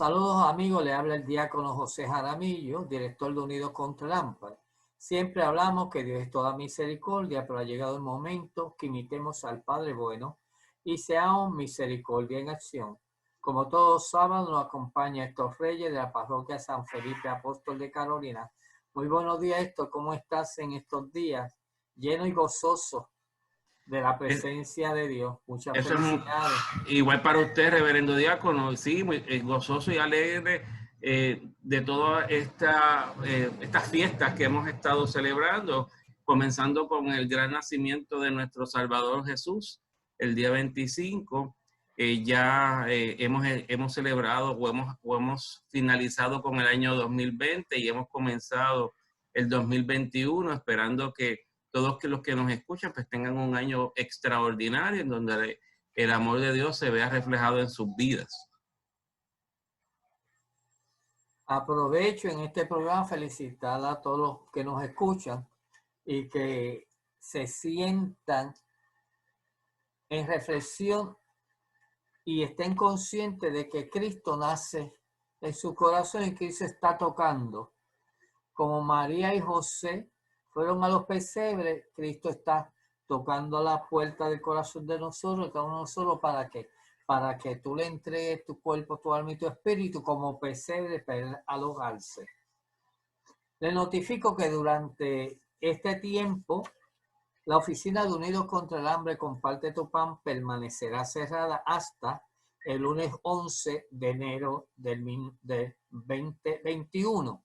Saludos amigos, le habla el diácono José Jaramillo, director de Unidos contra el Hambre. Siempre hablamos que Dios es toda misericordia, pero ha llegado el momento que imitemos al Padre bueno y seamos misericordia en acción. Como todos sábados nos acompaña Héctor Reyes de la parroquia San Felipe Apóstol de Carolina. Muy buenos días, Héctor, ¿cómo estás en estos días? Lleno y gozoso de la presencia de Dios. Muchas felicidades. Igual para usted, reverendo diácono, sí, muy gozoso y alegre de todas estas fiestas que hemos estado celebrando, comenzando con el gran nacimiento de nuestro Salvador Jesús, el día 25. Hemos celebrado o hemos finalizado con el año 2020 y hemos comenzado el 2021, esperando que todos los que nos escuchan pues tengan un año extraordinario en donde el amor de Dios se vea reflejado en sus vidas. Aprovecho en este programa felicitar a todos los que nos escuchan y que se sientan en reflexión y estén conscientes de que Cristo nace en su corazón y Cristo está tocando. Como María y José fueron a los pesebres, Cristo está tocando a la puerta del corazón de nosotros, cada uno de nosotros, para que tú le entregues tu cuerpo, tu alma y tu espíritu como pesebre para alojarse. Le notifico que durante este tiempo la oficina de Unidos contra el Hambre Comparte tu Pan permanecerá cerrada hasta el lunes 11 de enero del 2021.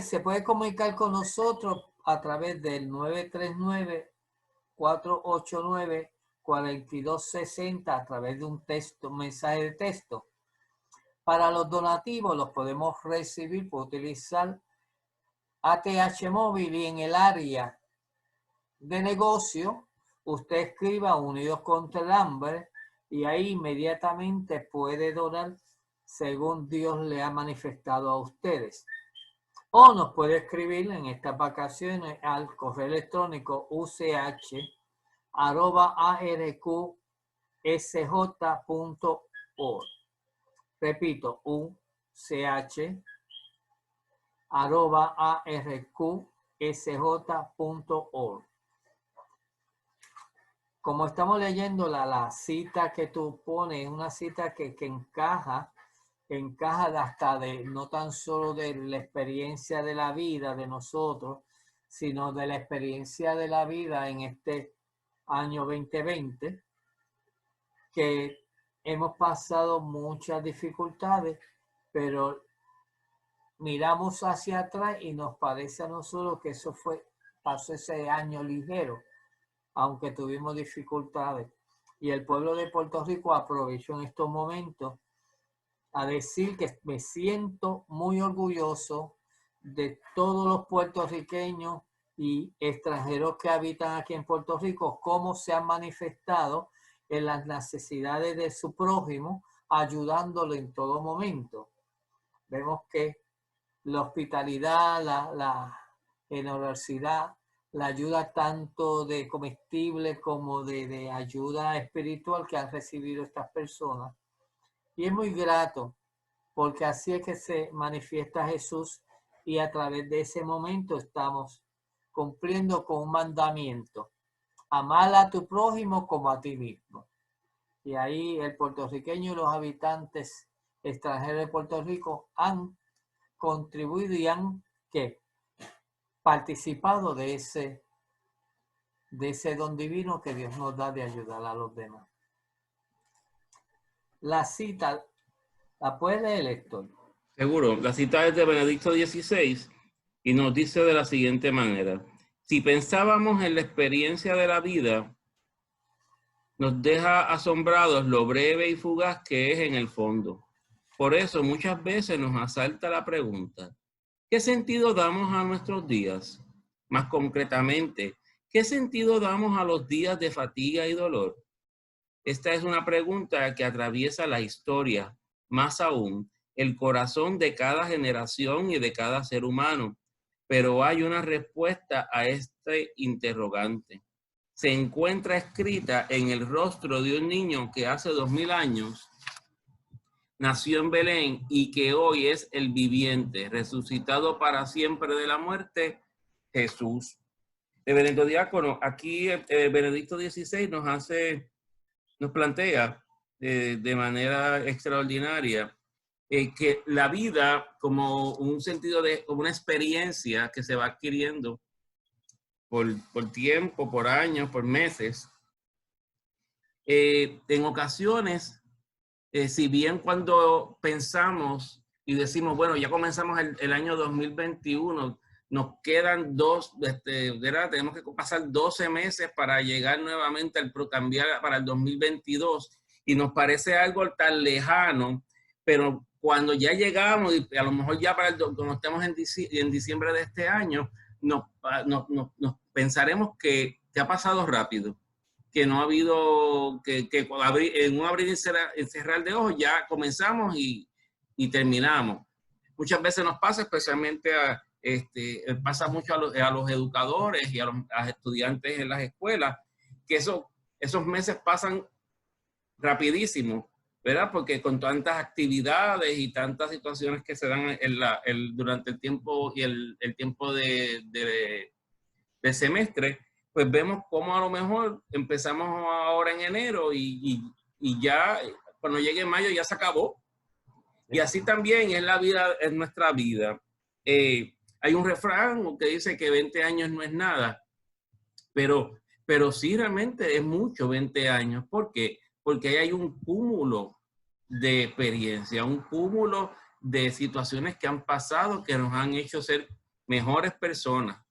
Se puede comunicar con nosotros a través del 939-489-4260 a través de un mensaje de texto. Para los donativos los podemos recibir por utilizar ATH móvil y en el área de negocio usted escriba Unidos contra el Hambre y ahí inmediatamente puede donar según Dios le ha manifestado a ustedes. O nos puede escribir en estas vacaciones al correo electrónico uch@arqsj.org. Repito, uch@arqsj.org. Como estamos leyendo la cita que tú pones, una cita que encaja hasta no tan solo de la experiencia de la vida de nosotros, sino de la experiencia de la vida en este año 2020, que hemos pasado muchas dificultades, pero miramos hacia atrás y nos parece a nosotros que pasó ese año ligero, aunque tuvimos dificultades. Y el pueblo de Puerto Rico aprovechó en estos momentos a decir que me siento muy orgulloso de todos los puertorriqueños y extranjeros que habitan aquí en Puerto Rico, cómo se han manifestado en las necesidades de su prójimo, ayudándolo en todo momento. Vemos que la hospitalidad, la generosidad, la ayuda tanto de comestible como de ayuda espiritual que han recibido estas personas. Y es muy grato, porque así es que se manifiesta Jesús y a través de ese momento estamos cumpliendo con un mandamiento: amar a tu prójimo como a ti mismo. Y ahí el puertorriqueño y los habitantes extranjeros de Puerto Rico han contribuido y han participado de ese don divino que Dios nos da de ayudar a los demás. La cita, ¿la puede leer, Héctor? Seguro, la cita es de Benedicto XVI y nos dice de la siguiente manera: si pensábamos en la experiencia de la vida, nos deja asombrados lo breve y fugaz que es en el fondo. Por eso muchas veces nos asalta la pregunta: ¿qué sentido damos a nuestros días? Más concretamente, ¿qué sentido damos a los días de fatiga y dolor? Esta es una pregunta que atraviesa la historia, más aún el corazón de cada generación y de cada ser humano. Pero hay una respuesta a este interrogante. Se encuentra escrita en el rostro de un niño que hace 2000 años nació en Belén y que hoy es el viviente, resucitado para siempre de la muerte, Jesús. Reverendo Diácono, aquí Benedicto XVI nos plantea de manera extraordinaria que la vida como un sentido como una experiencia que se va adquiriendo por tiempo, por años, por meses. En ocasiones, si bien cuando pensamos y decimos, bueno, ya comenzamos el año 2021, nos quedan tenemos que pasar 12 meses para llegar nuevamente cambiar para el 2022 y nos parece algo tan lejano, pero cuando ya llegamos y a lo mejor ya cuando estemos en diciembre de este año, nos pensaremos que ha pasado rápido, que no ha habido, que en un abrir y cerrar de ojos ya comenzamos y terminamos. Muchas veces nos pasa, especialmente pasa mucho a los educadores y a los estudiantes en las escuelas, que esos meses pasan rapidísimo, ¿verdad? Porque con tantas actividades y tantas situaciones que se dan durante el tiempo y el tiempo de semestre, pues vemos cómo a lo mejor empezamos ahora en enero y ya cuando llegue mayo ya se acabó. Y así también es la vida, es nuestra vida. Hay un refrán que dice que 20 años no es nada, pero sí realmente es mucho 20 años. ¿Por qué? Porque ahí hay un cúmulo de experiencia, un cúmulo de situaciones que han pasado que nos han hecho ser mejores personas.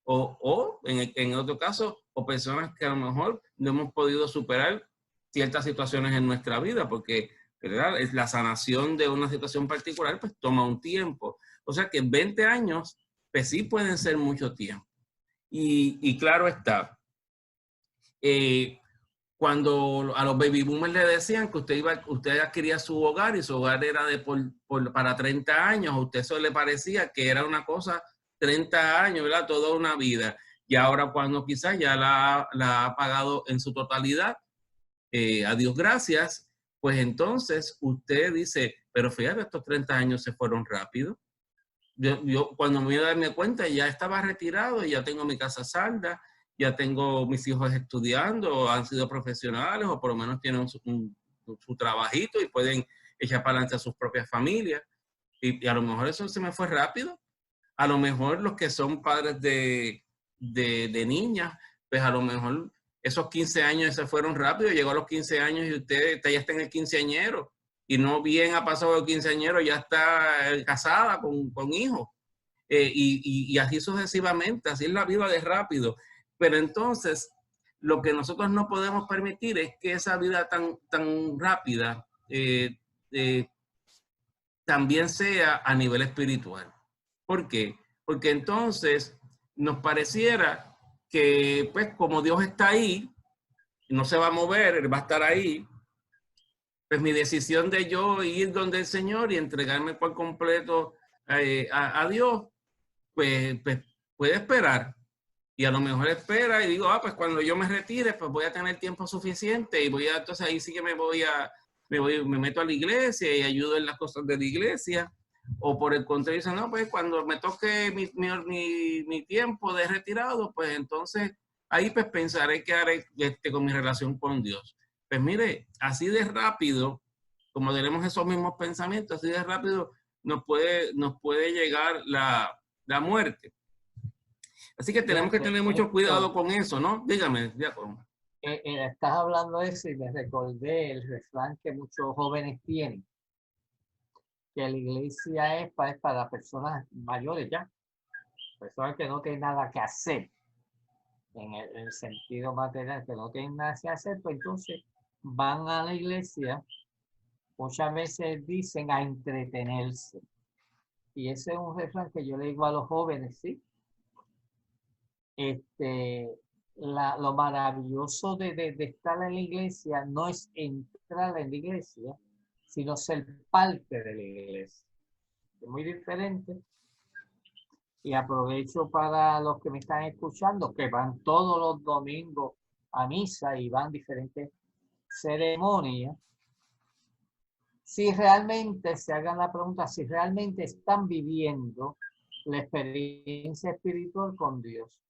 O en otro caso, o personas que a lo mejor no hemos podido superar ciertas situaciones en nuestra vida, porque ¿verdad? La sanación de una situación particular pues toma un tiempo. O sea que 20 años pues sí pueden ser mucho tiempo. Y claro está, cuando a los baby boomers le decían que usted adquiría su hogar y su hogar era para 30 años, a usted eso le parecía que era una cosa 30 años, ¿verdad? Toda una vida. Y ahora cuando quizás ya la ha pagado en su totalidad, a Dios gracias, pues entonces usted dice, pero fíjate, estos 30 años se fueron rápido. Yo cuando me iba a darme cuenta ya estaba retirado y ya tengo mi casa salda, ya tengo mis hijos estudiando, han sido profesionales o por lo menos tienen su trabajito y pueden echar para adelante a sus propias familias. Y a lo mejor eso se me fue rápido. A lo mejor los que son padres de niñas, pues a lo mejor esos 15 años se fueron rápido, llegó a los 15 años y usted ya está en el quinceañero y no bien ha pasado el quinceañero, ya está casada con hijos. Y así sucesivamente, así es la vida de rápido. Pero entonces, lo que nosotros no podemos permitir es que esa vida tan rápida también sea a nivel espiritual. ¿Por qué? Porque entonces nos pareciera que, pues, como Dios está ahí, no se va a mover, Él va a estar ahí, pues mi decisión de yo ir donde el Señor y entregarme por completo a Dios, pues puede esperar. Y a lo mejor espera y digo, pues cuando yo me retire, pues voy a tener tiempo suficiente y entonces ahí sí que me meto a la iglesia y ayudo en las cosas de la iglesia. O por el contrario, dicen, no, pues cuando me toque mi tiempo de retirado, pues entonces ahí pues pensaré qué haré con mi relación con Dios. Pues mire, así de rápido, como tenemos esos mismos pensamientos, así de rápido nos puede llegar la muerte. Así que tenemos que tener mucho cuidado con eso, ¿no? Dígame, Diácono. Estás hablando de eso y me recordé el refrán que muchos jóvenes tienen, que la iglesia es para personas mayores ya, personas que no tienen nada que hacer, en el sentido material, que no tienen nada que hacer, pues entonces van a la iglesia, muchas veces dicen a entretenerse. Y ese es un refrán que yo le digo a los jóvenes, ¿sí? Lo maravilloso de estar en la iglesia no es entrar en la iglesia, sino ser parte de la iglesia. Es muy diferente. Y aprovecho para los que me están escuchando, que van todos los domingos a misa y van diferentes ceremonias. si realmente se hagan la pregunta, si realmente están viviendo la experiencia espiritual con Dios.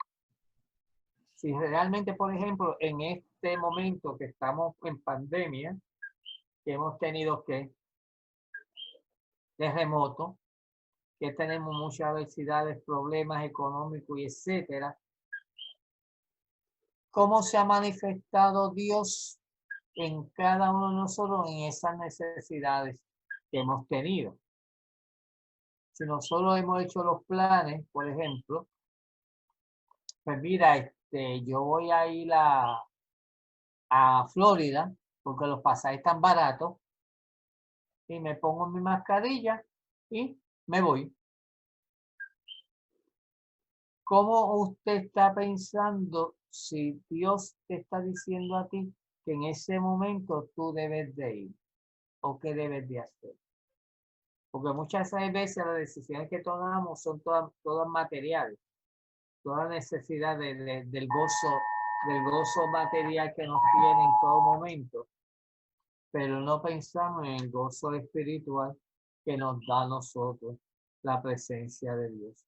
Si realmente, por ejemplo, en este momento que estamos en pandemia, que hemos tenido que terremotos, que tenemos muchas adversidades, problemas económicos y etcétera, ¿cómo se ha manifestado Dios en cada uno de nosotros en esas necesidades que hemos tenido? Si nosotros hemos hecho los planes, por ejemplo, pues mira, yo voy a ir a Florida porque los pasajes están baratos y me pongo mi mascarilla y me voy. ¿Cómo usted está pensando si Dios te está diciendo a ti que en ese momento tú debes de ir o qué debes de hacer? Porque muchas veces las decisiones que tomamos son todas materiales, toda necesidad del gozo material que nos tiene en todo momento, pero no pensamos en el gozo espiritual que nos da a nosotros la presencia de Dios.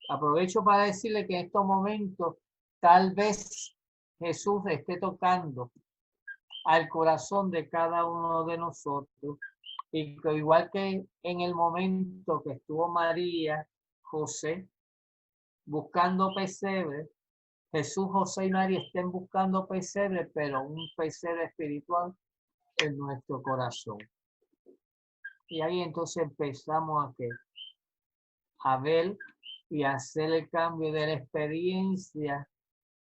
Aprovecho para decirle que en estos momentos tal vez Jesús esté tocando al corazón de cada uno de nosotros y que igual que en el momento que estuvo María, José, buscando pesebre, Jesús, José y María estén buscando pesebre, pero un pesebre espiritual en nuestro corazón. Y ahí entonces empezamos a ver y hacer el cambio de la experiencia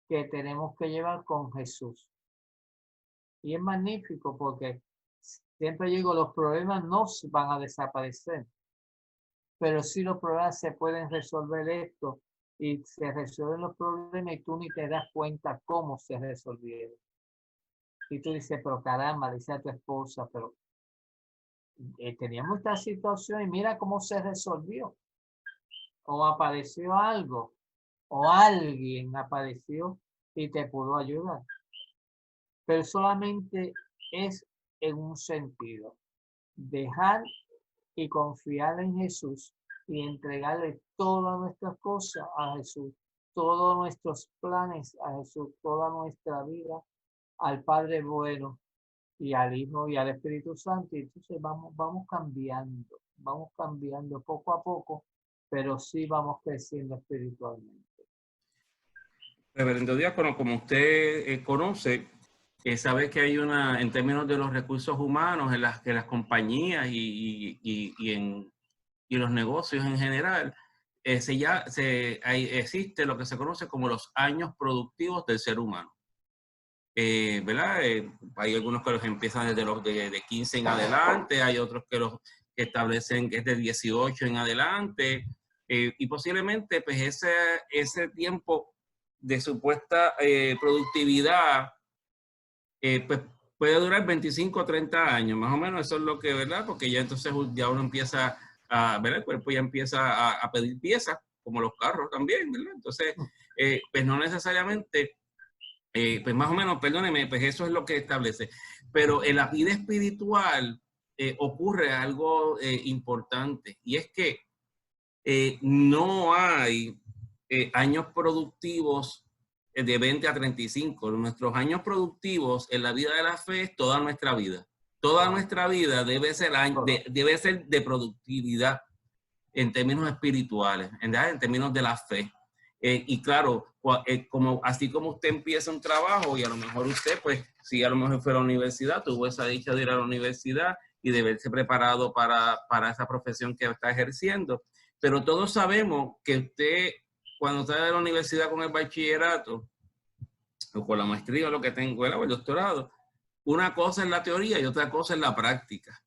que tenemos que llevar con Jesús. Y es magnífico porque siempre digo, los problemas no van a desaparecer, pero sí los problemas se pueden resolver esto y se resuelven los problemas y tú ni te das cuenta cómo se resolvieron. Y tú dices, pero caramba, dice a tu esposa, pero teníamos esta situación y mira cómo se resolvió. O apareció algo, o alguien apareció y te pudo ayudar. Pero solamente es en un sentido. Dejar y confiar en Jesús y entregarle todas nuestras cosas a Jesús, todos nuestros planes a Jesús, toda nuestra vida al Padre bueno y al Hijo y al Espíritu Santo. Y entonces vamos cambiando poco a poco, pero sí vamos creciendo espiritualmente. Reverendo Diácono, como usted conoce, sabe que hay en términos de los recursos humanos, en las compañías y en los negocios en general, existe lo que se conoce como los años productivos del ser humano. ¿Verdad? Hay algunos que los empiezan desde los de 15 en adelante, hay otros que los establecen que es de 18 en adelante, y posiblemente pues ese tiempo de supuesta productividad pues puede durar 25 o 30 años, más o menos eso es lo que, ¿verdad? Porque ya entonces ya uno empieza ¿verdad? El cuerpo ya empieza a pedir piezas, como los carros también, ¿verdad? Entonces, pues no necesariamente, pues más o menos, perdóneme, pues eso es lo que establece. Pero en la vida espiritual ocurre algo importante, y es que no hay años productivos de 20 a 35. Nuestros años productivos en la vida de la fe es toda nuestra vida. Toda nuestra vida debe ser de productividad en términos espirituales, en términos de la fe. Y claro, así como usted empieza un trabajo y a lo mejor usted, pues, si a lo mejor fue a la universidad, tuvo esa dicha de ir a la universidad y de verse preparado para esa profesión que está ejerciendo. Pero todos sabemos que usted, cuando está en la universidad con el bachillerato, o con la maestría, o lo que tengo, o el doctorado, una cosa es la teoría y otra cosa es la práctica.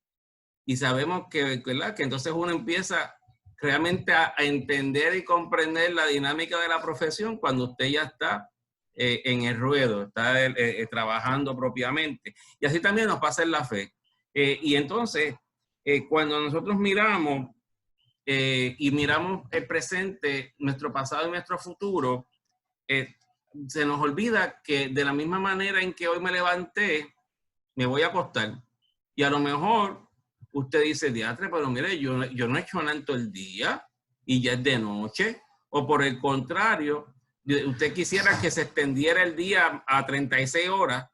Y sabemos ¿verdad? Que entonces uno empieza realmente a entender y comprender la dinámica de la profesión cuando usted ya está en el ruedo, está trabajando propiamente. Y así también nos pasa en la fe. Y entonces, cuando nosotros miramos y miramos el presente, nuestro pasado y nuestro futuro, se nos olvida que de la misma manera en que hoy me levanté, me voy a acostar. Y a lo mejor usted dice, diatre, pero mire, yo no he hecho nada en todo el día y ya es de noche. O por el contrario, usted quisiera que se extendiera el día a 36 horas,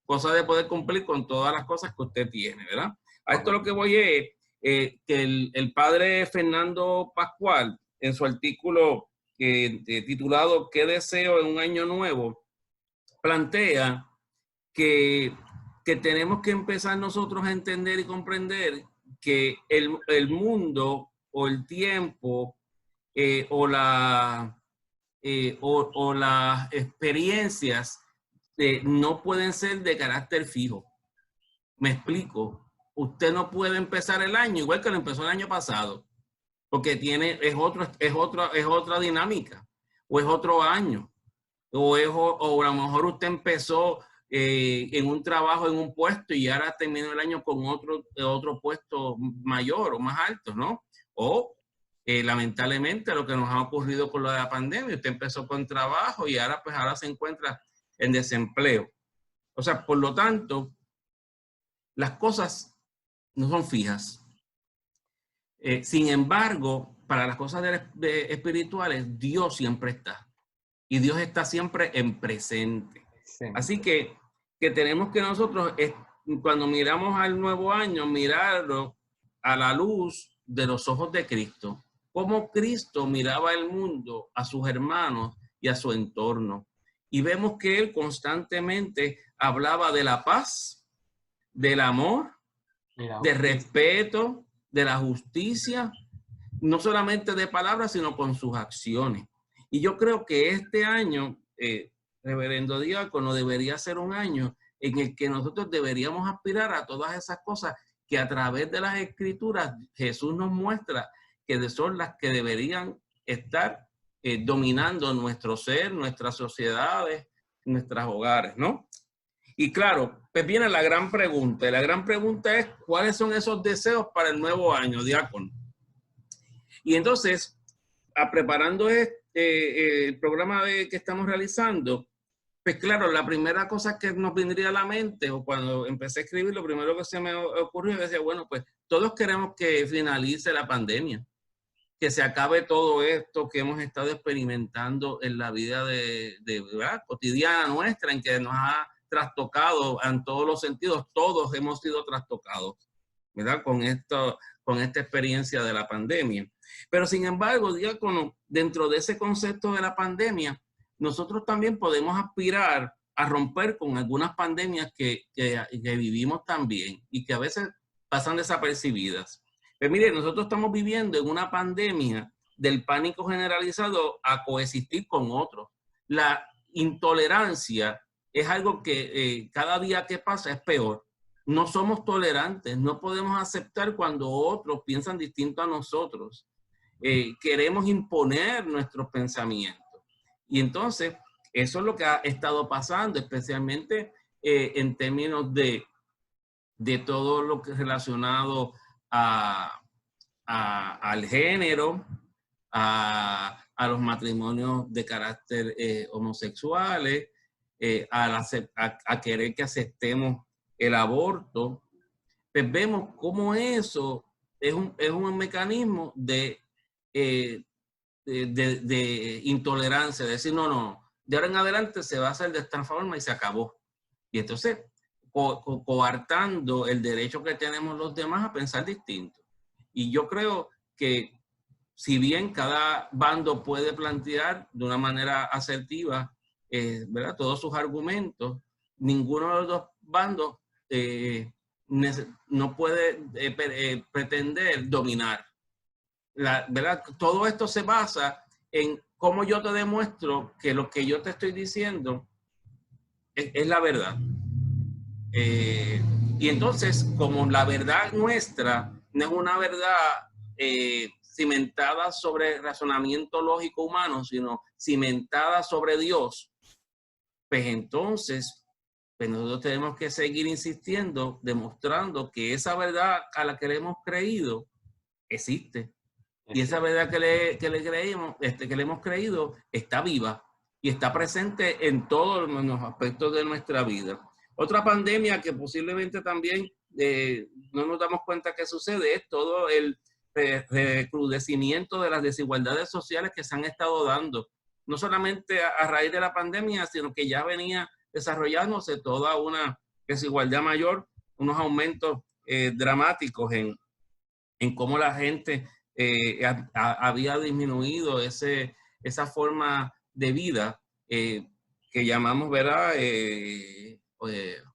cosa de poder cumplir con todas las cosas que usted tiene, ¿verdad? A esto lo que voy es que el padre Fernando Pascual, en su artículo titulado ¿Qué deseo en un año nuevo?, plantea que tenemos que empezar nosotros a entender y comprender que el mundo o el tiempo o las experiencias no pueden ser de carácter fijo. Me explico. Usted no puede empezar el año igual que lo empezó el año pasado, porque es otra dinámica, o es otro año, o a lo mejor usted empezó en un trabajo, en un puesto, y ahora terminó el año con otro puesto mayor o más alto, ¿no? O lamentablemente lo que nos ha ocurrido con lo de la pandemia, usted empezó con trabajo y ahora se encuentra en desempleo. O sea, por lo tanto, las cosas no son fijas. Sin embargo, para las cosas espirituales, Dios siempre está. Y Dios está siempre en presente. Sí. Así que tenemos que nosotros, cuando miramos al nuevo año, mirarlo a la luz de los ojos de Cristo. Cómo Cristo miraba el mundo, a sus hermanos y a su entorno. Y vemos que Él constantemente hablaba de la paz, del amor, del respeto, de la justicia, no solamente de palabras, sino con sus acciones. Y yo creo que este año, reverendo diácono, debería ser un año en el que nosotros deberíamos aspirar a todas esas cosas que a través de las Escrituras Jesús nos muestra que son las que deberían estar dominando nuestro ser, nuestras sociedades, nuestros hogares, ¿no? Y claro, pues viene la gran pregunta. Y la gran pregunta es, ¿cuáles son esos deseos para el nuevo año, diácono? Y entonces, preparando el programa que estamos realizando, pues claro, la primera cosa que nos vendría a la mente, o cuando empecé a escribir, lo primero que se me ocurrió, es decir, bueno, pues todos queremos que finalice la pandemia, que se acabe todo esto que hemos estado experimentando en la vida ¿verdad? Cotidiana nuestra, en que nos ha trastocado en todos los sentidos. Todos hemos sido trastocados, ¿verdad? Con esta experiencia de la pandemia. Pero sin embargo, diácono, dentro de ese concepto de la pandemia, nosotros también podemos aspirar a romper con algunas pandemias que vivimos también y que a veces pasan desapercibidas. Pero mire, nosotros estamos viviendo en una pandemia del pánico generalizado a coexistir con otros. La intolerancia es algo que cada día que pasa es peor. No somos tolerantes, no podemos aceptar cuando otros piensan distinto a nosotros. Queremos imponer nuestros pensamientos. Y entonces, eso es lo que ha estado pasando, especialmente en términos de todo lo que es relacionado al género, a los matrimonios de carácter homosexuales, a querer que aceptemos el aborto. Pues vemos cómo eso es un mecanismo de intolerancia, de decir, no, de ahora en adelante se va a hacer de esta forma y se acabó. Y entonces, coartando el derecho que tenemos los demás a pensar distinto. Y yo creo que si bien cada bando puede plantear de una manera asertiva, ¿verdad?, todos sus argumentos, ninguno de los dos bandos no puede pretender dominar. ¿Verdad? Todo esto se basa en cómo yo te demuestro que lo que yo te estoy diciendo es la verdad. Y entonces, como la verdad nuestra no es una verdad cimentada sobre razonamiento lógico humano, sino cimentada sobre Dios, pues entonces pues nosotros tenemos que seguir insistiendo, demostrando que esa verdad a la que le hemos creído existe. Y esa verdad que le hemos creído está viva y está presente en todos los aspectos de nuestra vida. Otra pandemia que posiblemente también no nos damos cuenta que sucede, es todo el recrudecimiento de las desigualdades sociales que se han estado dando, no solamente a raíz de la pandemia, sino que ya venía desarrollándose toda una desigualdad mayor, unos aumentos dramáticos en cómo la gente había disminuido esa forma de vida que llamamos, ¿verdad?,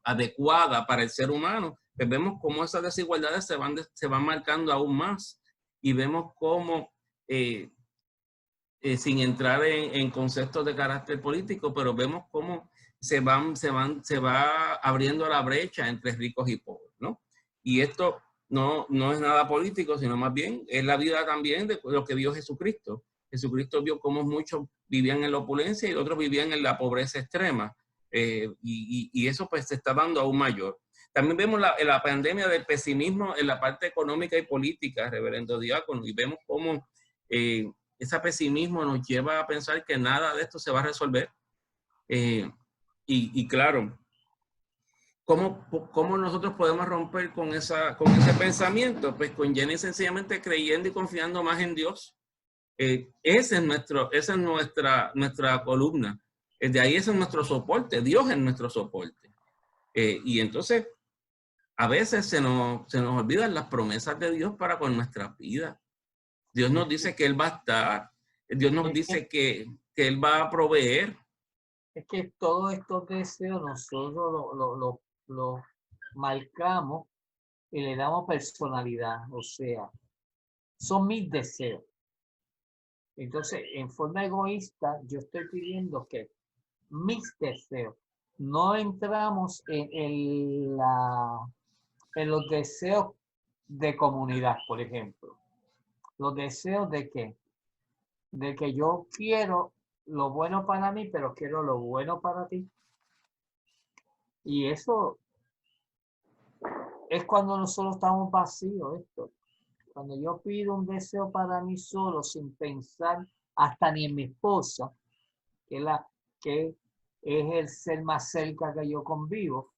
adecuada para el ser humano. Pues vemos cómo esas desigualdades se van marcando aún más y vemos cómo, sin entrar en conceptos de carácter político, pero vemos cómo se va abriendo la brecha entre ricos y pobres, ¿no? Y esto no es nada político, sino más bien es la vida también de lo que vio Jesucristo. Jesucristo vio cómo muchos vivían en la opulencia y otros vivían en la pobreza extrema. Y eso pues se está dando aún mayor. También vemos la pandemia del pesimismo en la parte económica y política, reverendo diácono, y vemos cómo ese pesimismo nos lleva a pensar que nada de esto se va a resolver. Y claro, ¿cómo nosotros podemos romper con ese pensamiento? Pues con llena y sencillamente creyendo y confiando más en Dios. Esa es nuestra columna. De ahí ese es nuestro soporte. Dios es nuestro soporte. Y entonces, a veces se nos olvidan las promesas de Dios para con nuestras vidas. Dios nos dice que Él va a estar. Dios nos dice que Él va a proveer. Es que todos estos deseos nosotros lo marcamos y le damos personalidad. O sea, son mis deseos. Entonces, en forma egoísta, yo estoy pidiendo que mis deseos, no entramos en los deseos de comunidad, por ejemplo. Los deseos de qué? De que yo quiero lo bueno para mí, pero quiero lo bueno para ti. Y eso es cuando nosotros estamos vacíos, esto. Cuando yo pido un deseo para mí solo, sin pensar hasta ni en mi esposa, que es el ser más cerca que yo convivo,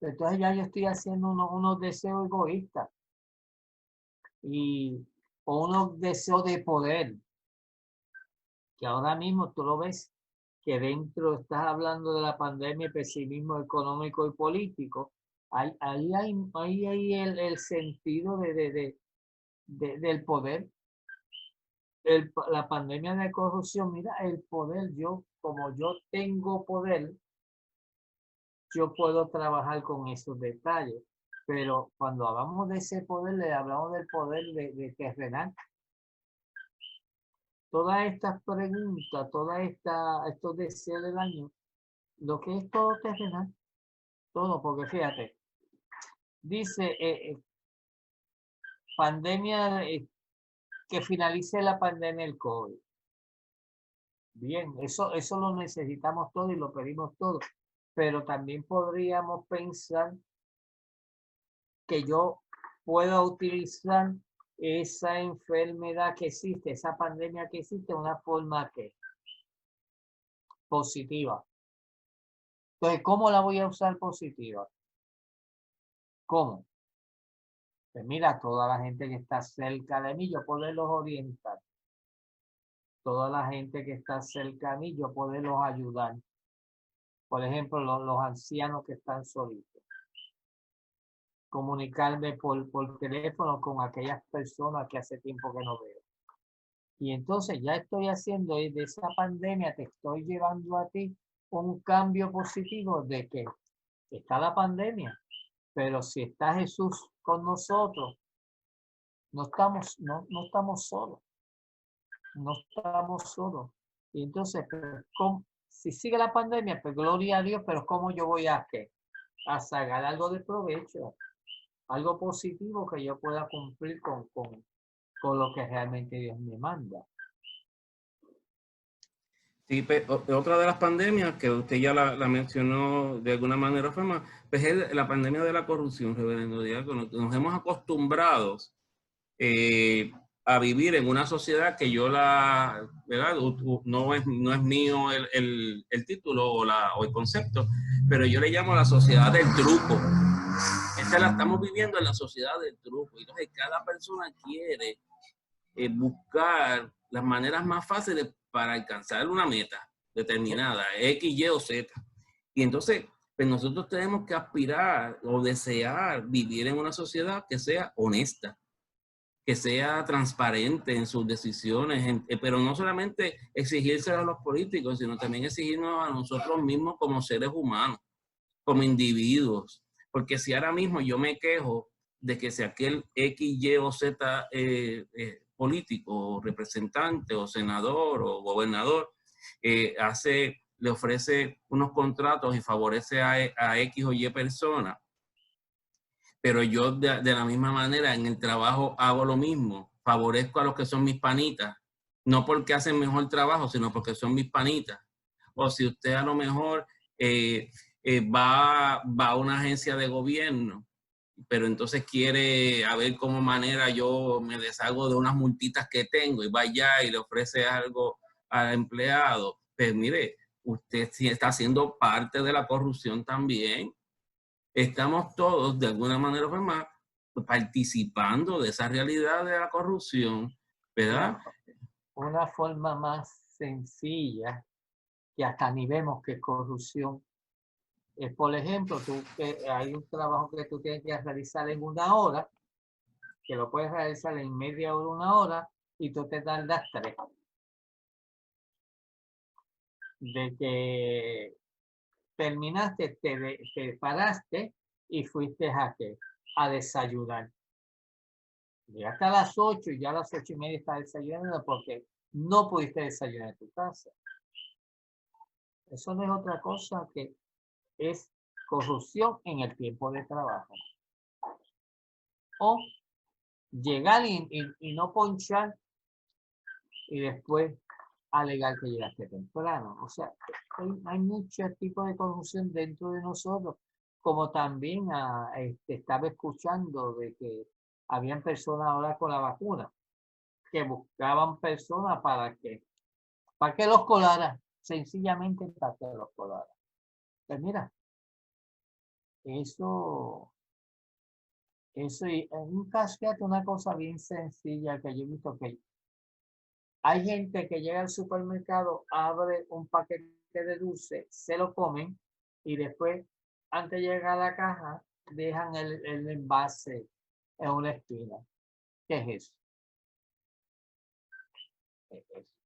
entonces ya yo estoy haciendo unos deseos egoístas o unos deseos de poder, que ahora mismo tú lo ves, que dentro estás hablando de la pandemia, pesimismo económico y político, ahí hay el sentido del poder. La pandemia de corrupción, mira, el poder, como yo tengo poder, yo puedo trabajar con esos detalles, pero cuando hablamos de ese poder, le hablamos del poder de terrenal. Todas estas preguntas, estos deseos del año, lo que es todo terrenal, todo, porque fíjate, dice pandemia, que finalice la pandemia del COVID. Bien, eso lo necesitamos todo y lo pedimos todo, pero también podríamos pensar que yo pueda utilizar esa enfermedad que existe, esa pandemia que existe, de una forma positiva. Entonces, ¿cómo la voy a usar positiva? ¿Cómo? Pues mira, toda la gente que está cerca de mí, yo poderlos orientar. Toda la gente que está cerca de mí, yo poderlos ayudar. Por ejemplo, los ancianos que están solitos. Comunicarme por teléfono con aquellas personas que hace tiempo que no veo. Y entonces ya estoy haciendo de esa pandemia, te estoy llevando a ti un cambio positivo de que está la pandemia, pero si está Jesús con nosotros, no estamos solos. No estamos solos. Y entonces, si sigue la pandemia, pues gloria a Dios, pero ¿cómo yo voy a sacar algo de provecho? Algo positivo que yo pueda cumplir con lo que realmente Dios me manda. Sí, otra de las pandemias que usted ya la mencionó de alguna manera, pues es la pandemia de la corrupción, reverendo diácono. Nos hemos acostumbrado a vivir en una sociedad que ¿verdad? No es mío el título o el concepto, pero yo le llamo la sociedad del truco. esa la estamos viviendo en la sociedad del truco. Entonces, cada persona quiere buscar las maneras más fáciles para alcanzar una meta determinada, X, Y o Z. Y entonces, pues nosotros tenemos que aspirar o desear vivir en una sociedad que sea honesta, que sea transparente en sus decisiones, pero no solamente exigírselo a los políticos, sino también exigirnos a nosotros mismos como seres humanos, como individuos. Porque si ahora mismo yo me quejo de que si aquel X, Y o Z político, o representante, o senador, o gobernador, le ofrece unos contratos y favorece a X o Y persona, pero yo de la misma manera en el trabajo hago lo mismo, favorezco a los que son mis panitas, no porque hacen mejor trabajo, sino porque son mis panitas. O si usted a lo mejor va a una agencia de gobierno, pero entonces quiere a ver cómo manera yo me deshago de unas multitas que tengo y va allá y le ofrece algo al empleado, pues mire, usted sí está siendo parte de la corrupción también. Estamos todos, de alguna manera o forma, participando de esa realidad de la corrupción, ¿verdad? Una forma más sencilla, que hasta ni vemos que es corrupción, es, por ejemplo, hay un trabajo que tú tienes que realizar en 1 hora, que lo puedes realizar en media hora, 1 hora, y tú te tardas 3. De que terminaste, te paraste y fuiste a desayunar. Llegaste a las 8 y ya a las 8:30 estás desayunando porque no pudiste desayunar en tu casa. Eso no es otra cosa que es corrupción en el tiempo de trabajo. O llegar y no ponchar y después alegar que llegaste temprano. O sea, hay muchos tipos de corrupción dentro de nosotros, como también estaba escuchando de que habían personas ahora con la vacuna que buscaban personas para que los colaran, sencillamente para que los colaran. Pues mira, eso y en un caso, una cosa bien sencilla que yo he visto, que hay gente que llega al supermercado, abre un paquete de dulce, se lo comen y después, antes de llegar a la caja, dejan el envase en una esquina. ¿Qué es eso?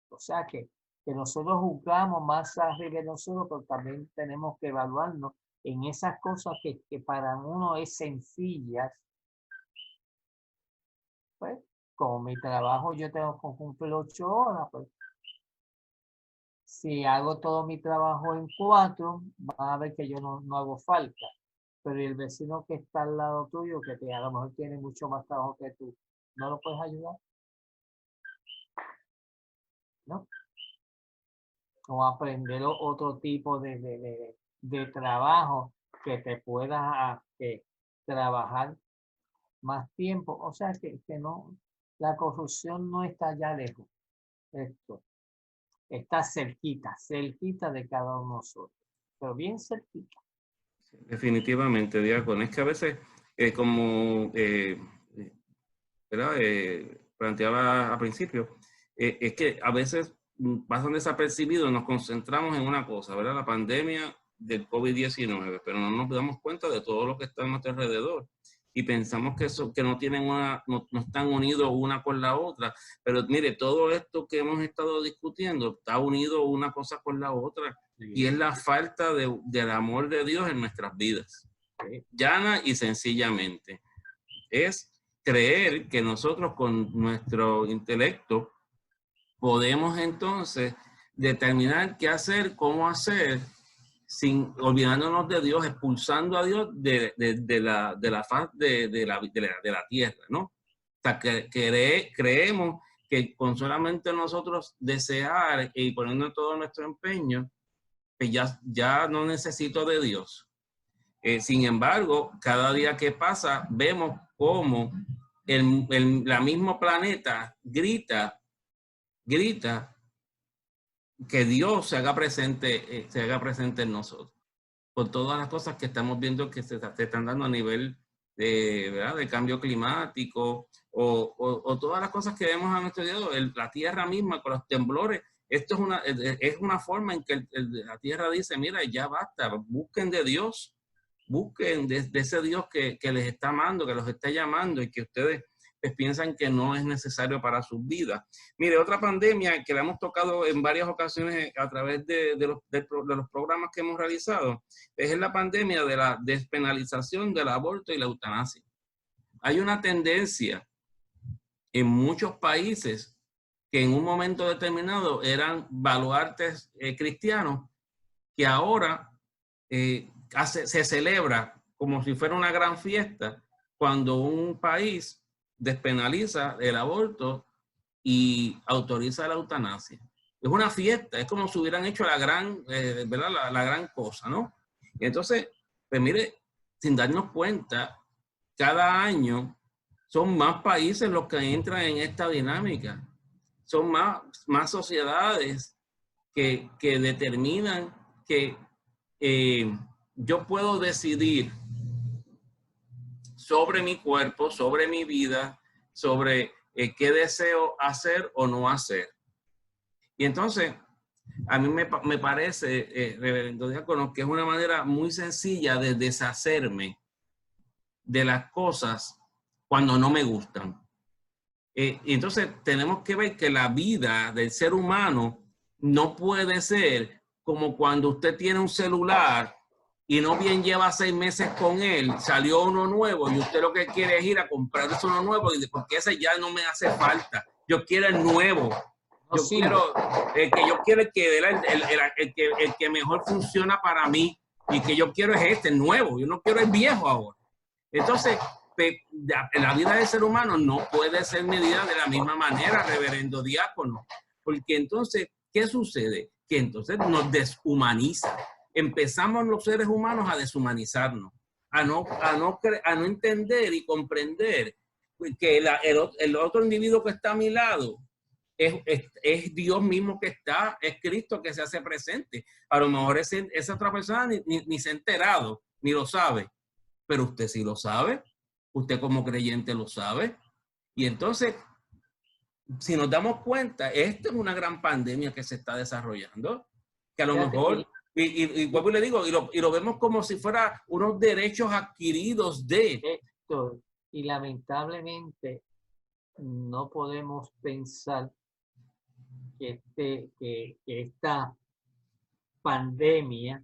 O sea que nosotros juzgamos más arriba de nosotros, pero también tenemos que evaluarnos en esas cosas que para uno es sencillas. Pues, como mi trabajo yo tengo que cumplir 8 horas, pues si hago todo mi trabajo en 4, van a ver que yo no hago falta. Pero el vecino que está al lado tuyo, que a lo mejor tiene mucho más trabajo que tú, ¿no lo puedes ayudar? ¿No? O aprender otro tipo de trabajo que te pueda trabajar más tiempo. O sea que no, la corrupción no está allá lejos. Esto está cerquita de cada uno de nosotros, pero bien cerquita. Definitivamente, Diácono. Es que a veces, como ¿verdad? Planteaba al principio, es que a veces pasan desapercibidos, nos concentramos en una cosa, ¿verdad? La pandemia del COVID-19, pero no nos damos cuenta de todo lo que está a nuestro alrededor. Y pensamos que no tienen no están unidos una con la otra. Pero mire, todo esto que hemos estado discutiendo está unido una cosa con la otra. Sí. Y es la falta del amor de Dios en nuestras vidas. Sí. Llana y sencillamente. Es creer que nosotros con nuestro intelecto podemos entonces determinar qué hacer, cómo hacer, sin olvidándonos de Dios, expulsando a Dios de la faz de la tierra, ¿no? O sea, creemos que con solamente nosotros desear y poniendo todo nuestro empeño, pues ya no necesito de Dios. Sin embargo, cada día que pasa, vemos cómo la mismo planeta grita que Dios se haga presente en nosotros, por todas las cosas que estamos viendo que se están dando a nivel ¿verdad? De cambio climático o todas las cosas que vemos a nuestro dedo, la tierra misma con los temblores. Esto es una forma en que la tierra dice, mira, ya basta, busquen de Dios, busquen de ese Dios que les está amando, que los está llamando y que ustedes pues, piensan que no es necesario para sus vidas. Mire, otra pandemia que la hemos tocado en varias ocasiones a través de los programas que hemos realizado, es la pandemia de la despenalización del aborto y la eutanasia. Hay una tendencia en muchos países que en un momento determinado eran baluartes cristianos, que ahora se celebra como si fuera una gran fiesta cuando un país despenaliza el aborto y autoriza la eutanasia. Es una fiesta, es como si hubieran hecho la gran, ¿verdad? La gran cosa, ¿no? Y entonces, pues mire, sin darnos cuenta, cada año son más países los que entran en esta dinámica. Son más sociedades que determinan que yo puedo decidir sobre mi cuerpo, sobre mi vida, sobre qué deseo hacer o no hacer. Y entonces, a mí me parece, reverendo diácono, que es una manera muy sencilla de deshacerme de las cosas cuando no me gustan. Y entonces tenemos que ver que la vida del ser humano no puede ser como cuando usted tiene un celular y no bien lleva 6 meses con él, salió uno nuevo y usted lo que quiere es ir a comprarse uno nuevo porque ese ya no me hace falta. Yo quiero el nuevo. Yo quiero el que mejor funciona para mí y que yo quiero es el nuevo. Yo no quiero el viejo ahora. Entonces, la vida del ser humano no puede ser medida de la misma manera, reverendo diácono, porque entonces, ¿qué sucede? Que entonces nos deshumaniza. Empezamos los seres humanos a deshumanizarnos, a no entender y comprender que el otro individuo que está a mi lado es Dios mismo que está, es Cristo que se hace presente. A lo mejor esa otra persona ni se ha enterado, ni lo sabe, pero usted sí lo sabe, usted como creyente lo sabe. Y entonces, si nos damos cuenta, esta es una gran pandemia que se está desarrollando, que a lo mejor, y vuelvo y le digo, y lo vemos como si fuera unos derechos adquiridos de... Héctor, y lamentablemente no podemos pensar que esta pandemia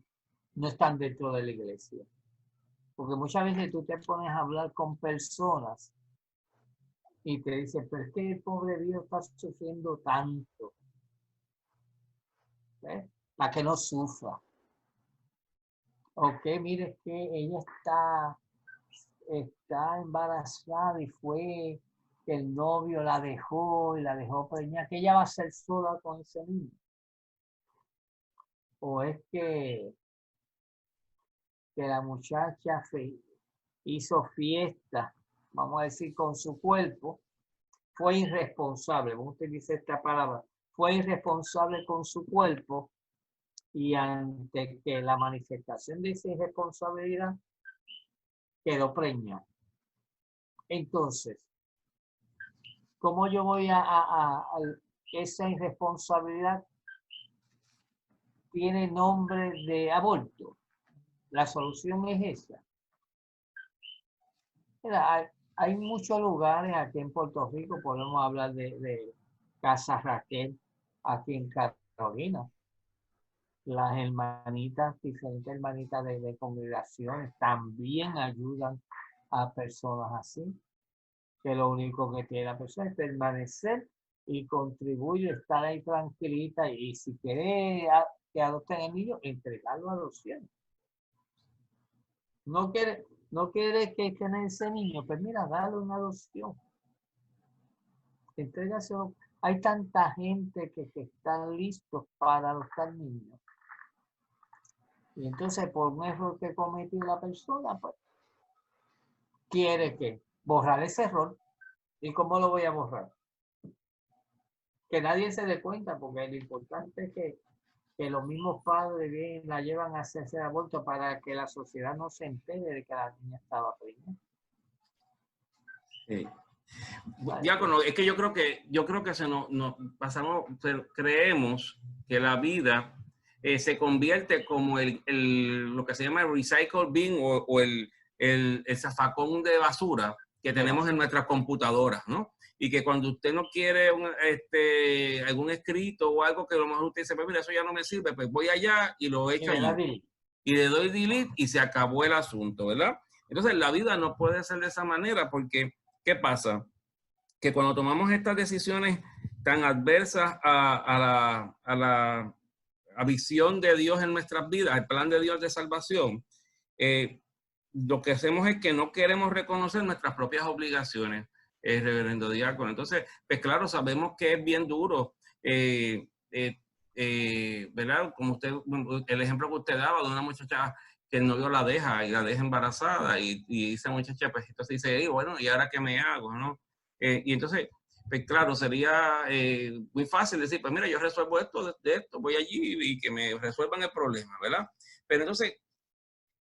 no están dentro de la iglesia. Porque muchas veces tú te pones a hablar con personas y te dicen, pero es que el pobre Dios está sufriendo tanto. ¿Ves? Para que no sufra. Ok, mire, es que ella está embarazada y fue que el novio la dejó y la dejó preñada, que ella va a ser sola con ese niño. O es que la muchacha hizo fiesta, vamos a decir, con su cuerpo, fue irresponsable, vamos a utilizar esta palabra, fue irresponsable con su cuerpo y ante que la manifestación de esa irresponsabilidad quedó preñada. Entonces, ¿cómo yo voy a esa irresponsabilidad tiene nombre de aborto? La solución es esa. Mira, hay muchos lugares aquí en Puerto Rico, podemos hablar de Casa Raquel, aquí en Carolina. Las hermanitas, diferentes hermanitas de congregaciones también ayudan a personas así, que lo único que tiene la persona es permanecer y contribuir, estar ahí tranquilita y si quiere que adopten el niño, entregarlo a adopción. No quiere que tenga ese niño, pues mira, dale una adopción. Entrégaselo. Hay tanta gente que están listos para adoptar niños. Y entonces, por un error que cometió la persona, pues, quiere que borrar ese error. ¿Y cómo lo voy a borrar? Que nadie se dé cuenta, porque lo importante es que los mismos padres la llevan a hacerse aborto para que la sociedad no se entere de que la niña estaba preñada. Sí. Diácono, es que yo creo que nos pasamos, creemos que la vida se convierte como lo que se llama el recycle bin o el zafacón de basura que tenemos en nuestras computadoras, ¿no? Y que cuando usted no quiere algún escrito o algo que a lo mejor usted dice, pues mira, eso ya no me sirve, pues voy allá y lo echo allí. Y le doy delete y se acabó el asunto, ¿verdad? Entonces la vida no puede ser de esa manera porque, ¿qué pasa? Que cuando tomamos estas decisiones tan adversas a la visión de Dios en nuestras vidas, al plan de Dios de salvación, lo que hacemos es que no queremos reconocer nuestras propias obligaciones, reverendo diácono. Entonces, pues claro, sabemos que es bien duro, ¿verdad? Como usted, el ejemplo que usted daba de una muchacha que el novio la deja y la deja embarazada y esa muchacha, pues entonces dice, bueno, ¿y ahora qué me hago, no? Y entonces, pues claro, sería muy fácil decir, pues mira, yo resuelvo esto de esto, voy allí y que me resuelvan el problema, ¿verdad? Pero entonces,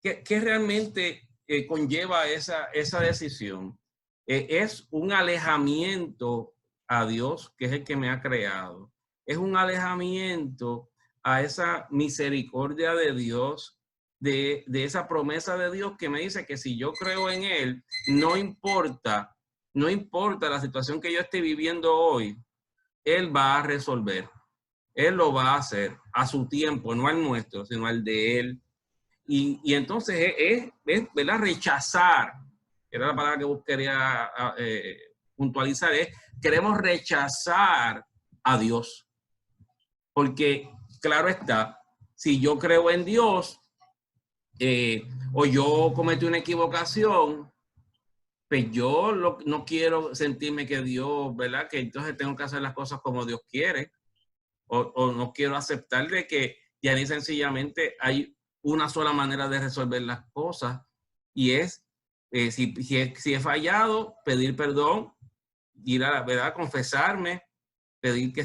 ¿qué realmente conlleva esa decisión? Es un alejamiento a Dios, que es el que me ha creado. Es un alejamiento a esa misericordia de Dios, de esa promesa de Dios que me dice que si yo creo en Él, no importa la situación que yo esté viviendo hoy, Él va a resolver. Él lo va a hacer a su tiempo, no al nuestro, sino al de Él. Y entonces es ¿verdad? Rechazar, que era la palabra que quería puntualizar, queremos rechazar a Dios. Porque, claro está, si yo creo en Dios o yo cometí una equivocación, pues yo no quiero sentirme que Dios, ¿verdad? Que entonces tengo que hacer las cosas como Dios quiere. O no quiero aceptar de que ya ni sencillamente hay una sola manera de resolver las cosas y es, si he fallado, pedir perdón, ir a la verdad, confesarme, pedir que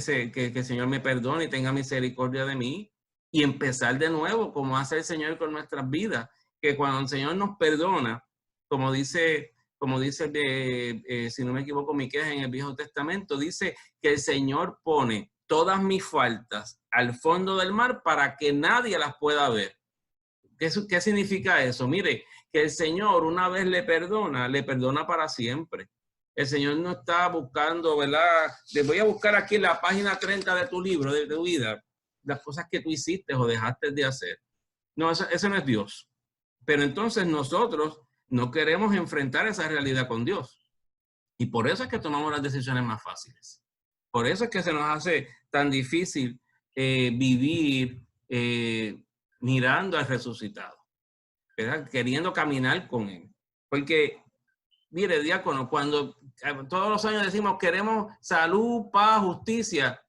el Señor me perdone y tenga misericordia de mí y empezar de nuevo como hace el Señor con nuestras vidas, que cuando el Señor nos perdona, como dice si no me equivoco, Miqueas en el Viejo Testamento, dice que el Señor pone todas mis faltas al fondo del mar para que nadie las pueda ver. ¿Qué significa eso? Mire, que el Señor una vez le perdona para siempre. El Señor no está buscando, ¿verdad? Le voy a buscar aquí en la página 30 de tu libro, de tu vida, las cosas que tú hiciste o dejaste de hacer. No, ese no es Dios. Pero entonces nosotros no queremos enfrentar esa realidad con Dios. Y por eso es que tomamos las decisiones más fáciles. Por eso es que se nos hace tan difícil vivir mirando al resucitado, ¿verdad? Queriendo caminar con Él. Porque, mire, diácono, cuando todos los años decimos queremos salud, paz, justicia,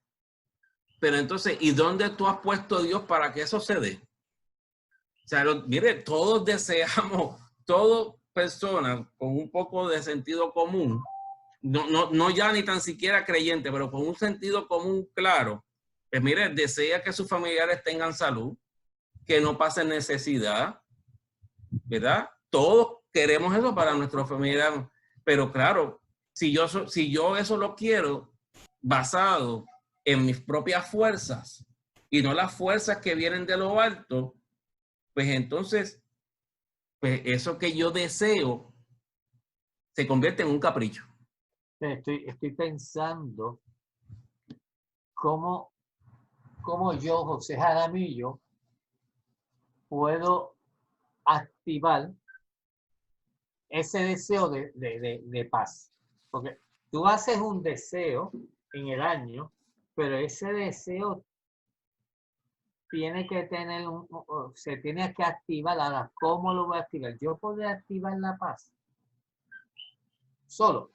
pero entonces, ¿y dónde tú has puesto a Dios para que eso se dé? O sea, mire, todos deseamos, todas personas con un poco de sentido común, no ya ni tan siquiera creyente, pero con un sentido común claro, pues mire, desea que sus familiares tengan salud, que no pasen necesidad, ¿verdad? Todos queremos eso para nuestros familiares, pero claro, si yo eso lo quiero basado en mis propias fuerzas y no las fuerzas que vienen de lo alto, pues entonces, pues eso que yo deseo se convierte en un capricho. Estoy pensando cómo yo, José Jaramillo, puedo activar ese deseo de paz. Porque tú haces un deseo en el año, pero ese deseo tiene que tener se tiene que activar. Ahora, ¿cómo lo voy a activar? Yo puedo activar la paz solo.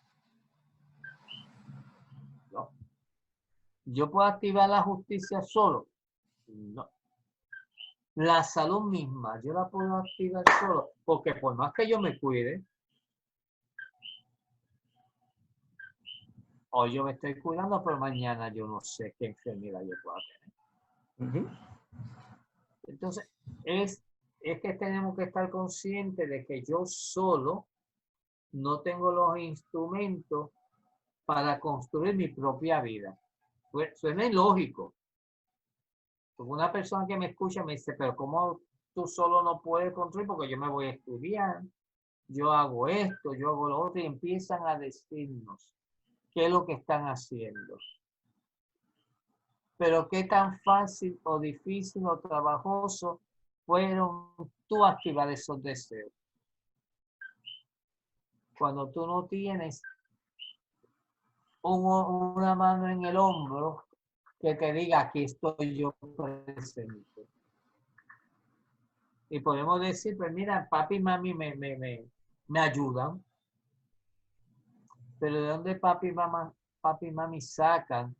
No. Yo puedo activar la justicia solo. No. La salud misma, yo la puedo activar solo, porque por más que yo me cuide, hoy yo me estoy cuidando, pero mañana yo no sé qué enfermedad yo pueda tener. Entonces, es que tenemos que estar conscientes de que yo solo no tengo los instrumentos para construir mi propia vida. Suena ilógico. Una persona que me escucha me dice, pero ¿cómo tú solo no puedes construir? Porque yo me voy a estudiar, yo hago esto, yo hago lo otro, y empiezan a decirnos qué es lo que están haciendo. Pero qué tan fácil o difícil o trabajoso fueron tú activar esos deseos. Cuando tú no tienes una mano en el hombro que te diga, aquí estoy yo presente. Y podemos decir, pues mira, papi y mami me ayudan. Pero ¿de dónde papi y mami sacan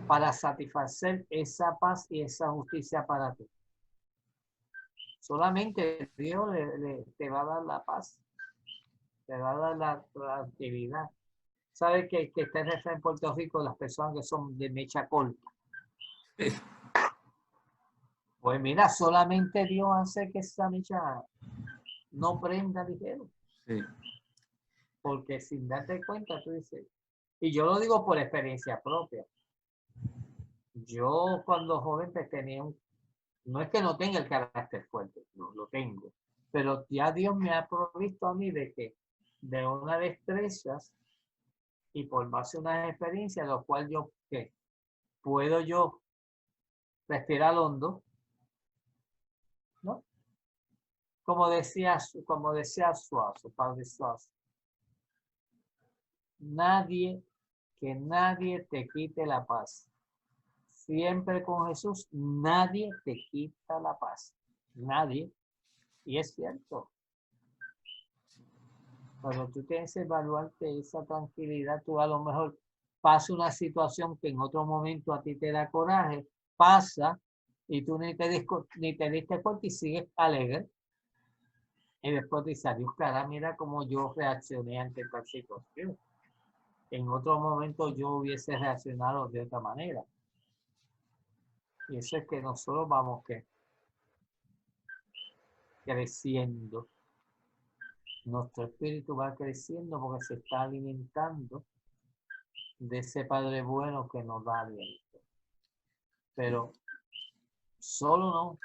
para satisfacer esa paz y esa justicia para ti? Solamente Dios te va a dar la paz, te va a dar la tranquilidad. ¿Sabe que está en Puerto Rico las personas que son de mecha corta? Pues mira, solamente Dios hace que esa mecha no prenda ligero. Sí. Porque sin darte cuenta, tú dices, y yo lo digo por experiencia propia. Yo cuando joven tenía no es que no tenga el carácter fuerte, no lo tengo, pero ya Dios me ha provisto a mí de una destrezas y por base de una experiencia, lo cual yo puedo yo respirar hondo, ¿no? Como decía Suazo, Padre Suazo, que nadie te quite la paz. Siempre con Jesús, nadie te quita la paz. Nadie. Y es cierto. Cuando tú tienes que evaluarte esa tranquilidad, tú a lo mejor pasa una situación que en otro momento a ti te da coraje, pasa y tú ni te diste cuenta y sigues alegre. Y después dices, adiós, cara, mira cómo yo reaccioné ante esta situación. En otro momento yo hubiese reaccionado de otra manera. Y eso es que nosotros vamos creciendo. Nuestro espíritu va creciendo porque se está alimentando de ese Padre bueno que nos da aliento. Pero solo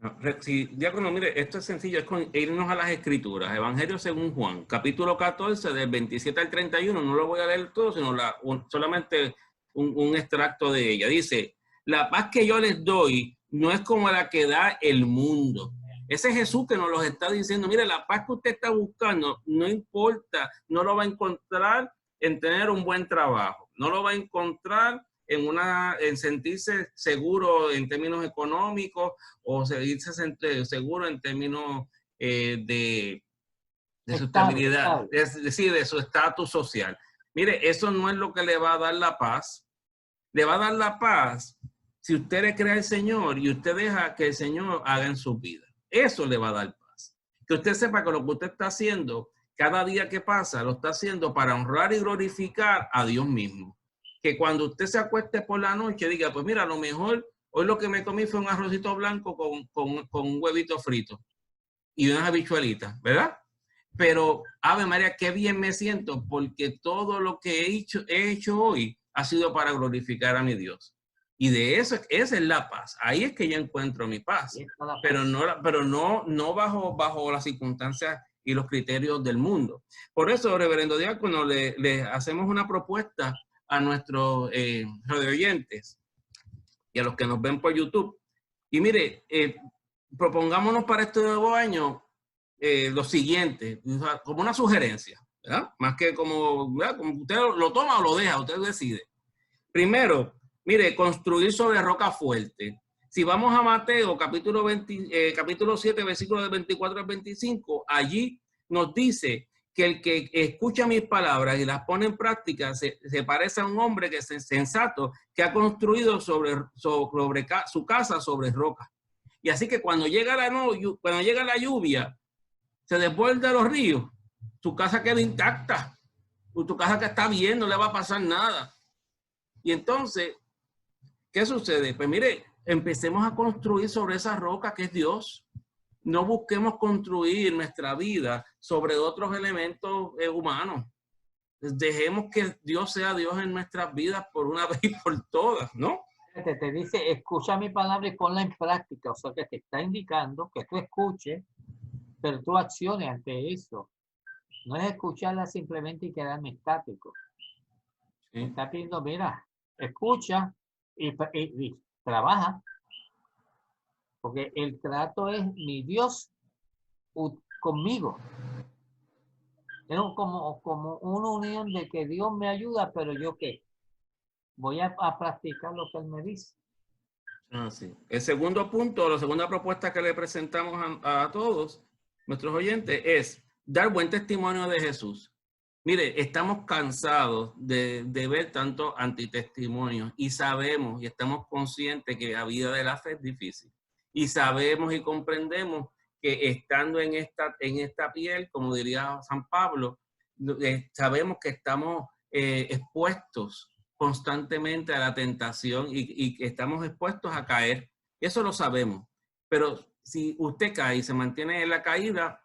no. Sí, diácono, mire, esto es sencillo, es irnos a las Escrituras. Evangelio según Juan, capítulo 14, del 27 al 31. No lo voy a leer todo, sino solamente un extracto de ella. Dice, la paz que yo les doy no es como la que da el mundo. Ese Jesús que nos lo está diciendo, mire, la paz que usted está buscando, no importa, no lo va a encontrar en tener un buen trabajo, no lo va a encontrar en sentirse seguro en términos económicos o sentirse seguro en términos de su estabilidad, es decir, de su estatus social. Mire, eso no es lo que le va a dar la paz. Le va a dar la paz si usted le cree al Señor y usted deja que el Señor haga en su vida. Eso le va a dar paz. Que usted sepa que lo que usted está haciendo cada día que pasa, lo está haciendo para honrar y glorificar a Dios mismo. Que cuando usted se acueste por la noche diga, pues mira, a lo mejor hoy lo que me comí fue un arrocito blanco con un huevito frito y unas habichuelitas, ¿verdad? Pero, Ave María, qué bien me siento porque todo lo que he hecho hoy ha sido para glorificar a mi Dios. Y de eso, esa es la paz. Ahí es que yo encuentro mi paz. Pero no bajo las circunstancias y los criterios del mundo. Por eso, reverendo diácono, le hacemos una propuesta a nuestros radioyentes y a los que nos ven por YouTube. Y mire, propongámonos para este nuevo año lo siguiente, como una sugerencia, ¿verdad? Más que como usted lo toma o lo deja, usted decide. Primero, mire, construir sobre roca fuerte. Si vamos a Mateo, capítulo 7, versículos de 24 al 25, allí nos dice que el que escucha mis palabras y las pone en práctica se parece a un hombre que es sensato, que ha construido sobre su casa sobre roca. Y así que cuando llega la lluvia, se desborda los ríos, tu casa queda intacta, tu casa que está bien, no le va a pasar nada. Y entonces, ¿qué sucede? Pues mire, empecemos a construir sobre esa roca que es Dios. no busquemos construir nuestra vida sobre otros elementos humanos. Dejemos que Dios sea Dios en nuestras vidas por una vez y por todas, ¿no? Te dice, escucha mi palabra y ponla en práctica. O sea, que te está indicando que tú escuches, pero tú acciones ante eso. No es escucharla simplemente y quedarme estático. Sí. Me está pidiendo, mira, escucha y trabaja. Porque el trato es mi Dios conmigo. Es como una unión de que Dios me ayuda, pero yo qué. Voy a practicar lo que Él me dice. Sí. El segundo punto, la segunda propuesta que le presentamos a todos nuestros oyentes es dar buen testimonio de Jesús. Mire, estamos cansados de ver tantos antitestimonios y sabemos y estamos conscientes que la vida de la fe es difícil. Y sabemos y comprendemos que estando en esta piel, como diría San Pablo, sabemos que estamos expuestos constantemente a la tentación y que estamos expuestos a caer. Eso lo sabemos. Pero si usted cae y se mantiene en la caída,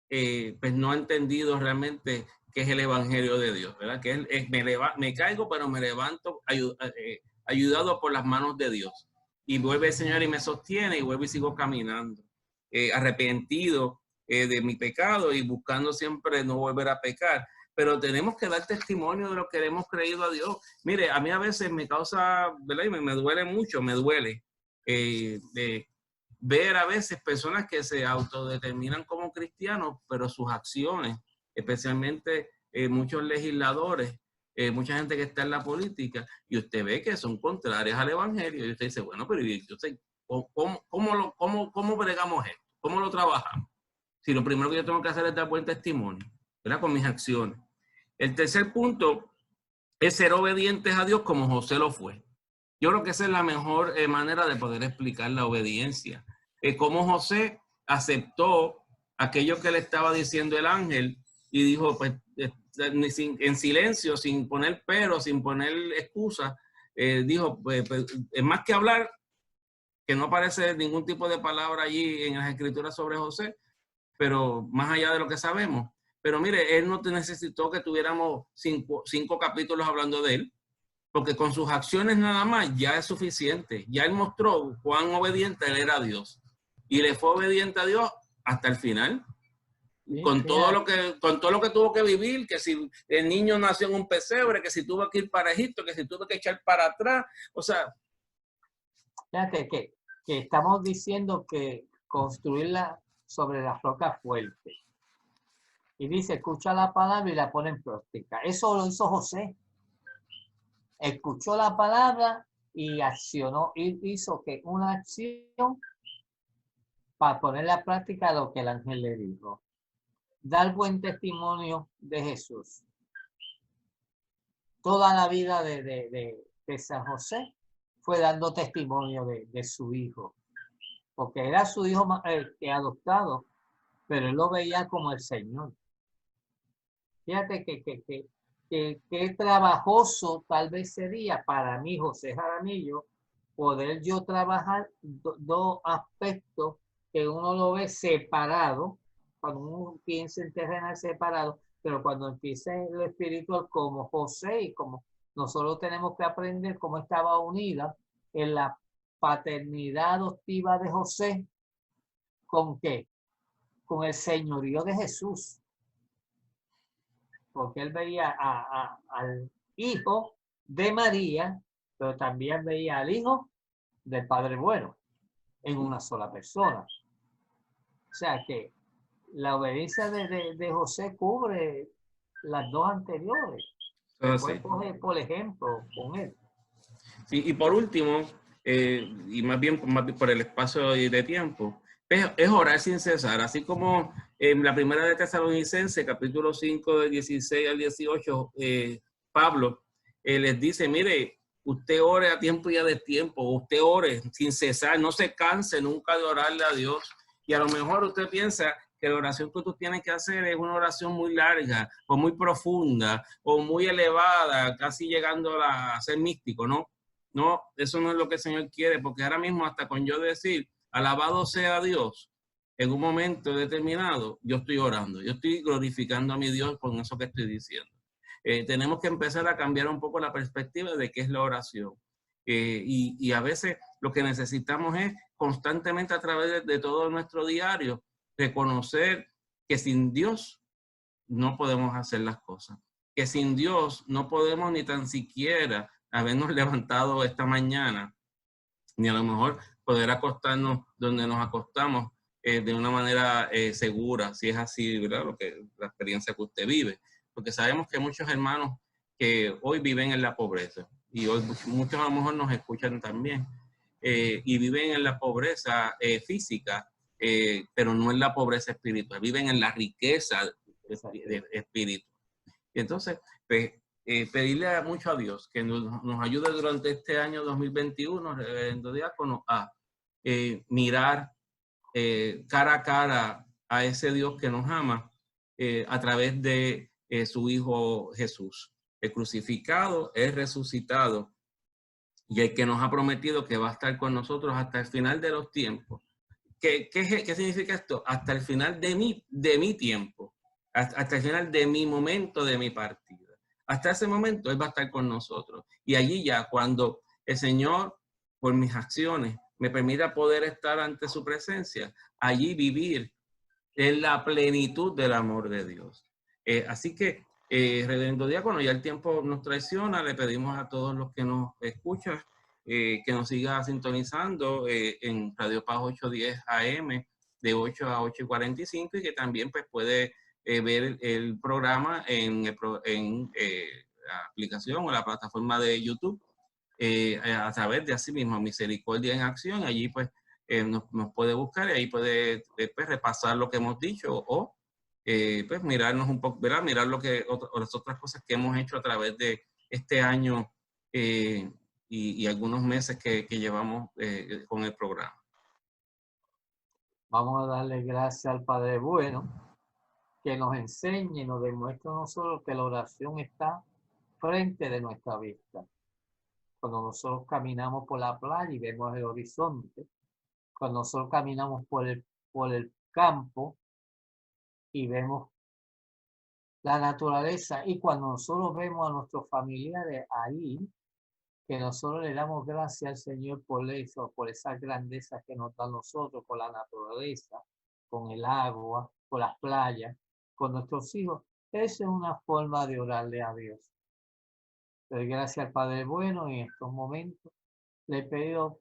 pues no ha entendido realmente qué es el Evangelio de Dios, ¿verdad? Que me caigo, pero me levanto ayudado por las manos de Dios. Y vuelve el Señor y me sostiene y vuelvo y sigo caminando. Arrepentido de mi pecado y buscando siempre no volver a pecar. Pero tenemos que dar testimonio de lo que hemos creído a Dios. Mire, a mí a veces me causa, ¿verdad? Y me duele mucho, me duele de ver a veces personas que se autodeterminan como cristianos, pero sus acciones, especialmente muchos legisladores, mucha gente que está en la política, y usted ve que son contrarias al Evangelio, y usted dice, bueno, pero yo sé, ¿cómo bregamos esto? ¿Cómo lo trabajamos? Si lo primero que yo tengo que hacer es dar buen testimonio, ¿verdad? Con mis acciones. El tercer punto es ser obedientes a Dios como José lo fue. Yo creo que esa es la mejor manera de poder explicar la obediencia. Como José aceptó aquello que le estaba diciendo el ángel y dijo, pues, en silencio, sin poner pero, sin poner excusa, dijo, pues, es más que hablar, que no aparece ningún tipo de palabra allí en las escrituras sobre José, pero más allá de lo que sabemos. Pero mire, él no necesitó que tuviéramos cinco capítulos hablando de él, porque con sus acciones nada más ya es suficiente. Ya él mostró cuán obediente él era a Dios. Y le fue obediente a Dios hasta el final. Sí, con todo lo que tuvo que vivir, que si el niño nació en un pesebre, que si tuvo que ir para Egipto, que si tuvo que echar para atrás, o sea. Fíjate que estamos diciendo que construirla sobre la roca fuerte. Y dice, escucha la palabra y la pone en práctica. Eso lo hizo José. Escuchó la palabra y accionó. Y hizo que una acción para poner en práctica lo que el ángel le dijo. Dar buen testimonio de Jesús. Toda la vida de San José fue dando testimonio de su hijo. Porque era su hijo adoptado, pero él lo veía como el Señor. Fíjate que trabajoso tal vez sería para mí, José Jaramillo, poder yo trabajar dos aspectos que uno lo ve separado, cuando uno piensa en terrenal separado, pero cuando empieza en lo espiritual como José y como nosotros tenemos que aprender cómo estaba unida en la paternidad adoptiva de José, ¿con qué? Con el señorío de Jesús. Porque él veía al hijo de María, pero también veía al hijo del Padre Bueno en una sola persona. O sea que la obediencia de José cubre las dos anteriores. Después coge, por ejemplo, con él. Sí, y por último, y más bien por el espacio de tiempo, es orar sin cesar, así como en la primera de Tesalonicenses, capítulo 5, del 16 al 18, Pablo les dice, mire, usted ore a tiempo y a destiempo, usted ore sin cesar, no se canse nunca de orarle a Dios. Y a lo mejor usted piensa que la oración que tú tienes que hacer es una oración muy larga, o muy profunda, o muy elevada, casi llegando a ser místico, ¿no? No, eso no es lo que el Señor quiere, porque ahora mismo hasta con yo decir, alabado sea Dios, en un momento determinado, yo estoy orando, yo estoy glorificando a mi Dios con eso que estoy diciendo. Tenemos que empezar a cambiar un poco la perspectiva de qué es la oración. Y a veces lo que necesitamos es constantemente a través de todo nuestro diario reconocer que sin Dios no podemos hacer las cosas, que sin Dios no podemos ni tan siquiera habernos levantado esta mañana, ni a lo mejor poder acostarnos donde nos acostamos de una manera segura, si es así, ¿verdad? La experiencia que usted vive. Porque sabemos que muchos hermanos que hoy viven en la pobreza, y hoy muchos a lo mejor nos escuchan también, y viven en la pobreza física, pero no en la pobreza espiritual, viven en la riqueza de espíritu. Y entonces, pues, pedirle mucho a Dios que nos ayude durante este año 2021, reverendo diácono, a mirar cara a cara a ese Dios que nos ama a través de su Hijo Jesús, el crucificado, el resucitado y el que nos ha prometido que va a estar con nosotros hasta el final de los tiempos. ¿Qué significa esto? Hasta el final de mi tiempo, hasta el final de mi momento, de mi partida. Hasta ese momento Él va a estar con nosotros. Y allí ya, cuando el Señor, por mis acciones, me permita poder estar ante su presencia, allí vivir en la plenitud del amor de Dios. Así que, reverendo diácono, ya el tiempo nos traiciona, le pedimos a todos los que nos escuchan que nos siga sintonizando en Radio Paz 810 AM de 8 a 8:45 y que también pues puede ver el programa en la aplicación o la plataforma de YouTube a través de así mismo Misericordia en Acción. Allí pues nos puede buscar y ahí puede pues, repasar lo que hemos dicho o pues mirarnos un poco, ¿verdad? Mirar las otras cosas que hemos hecho a través de este año y algunos meses que llevamos con el programa. Vamos a darle gracias al Padre Bueno, que nos enseñe y nos demuestre a nosotros que la oración está frente de nuestra vista. Cuando nosotros caminamos por la playa y vemos el horizonte, cuando nosotros caminamos por el campo y vemos la naturaleza, y cuando nosotros vemos a nuestros familiares ahí, que nosotros le damos gracias al Señor por eso, por esa grandeza que nos da a nosotros, con la naturaleza, con el agua, con las playas, con nuestros hijos. Esa es una forma de orarle a Dios. Le doy gracias al Padre Bueno y en estos momentos le pido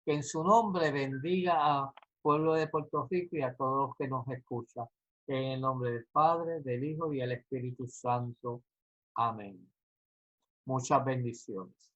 que en su nombre bendiga al pueblo de Puerto Rico y a todos los que nos escuchan. En el nombre del Padre, del Hijo y del Espíritu Santo. Amén. Muchas bendiciones.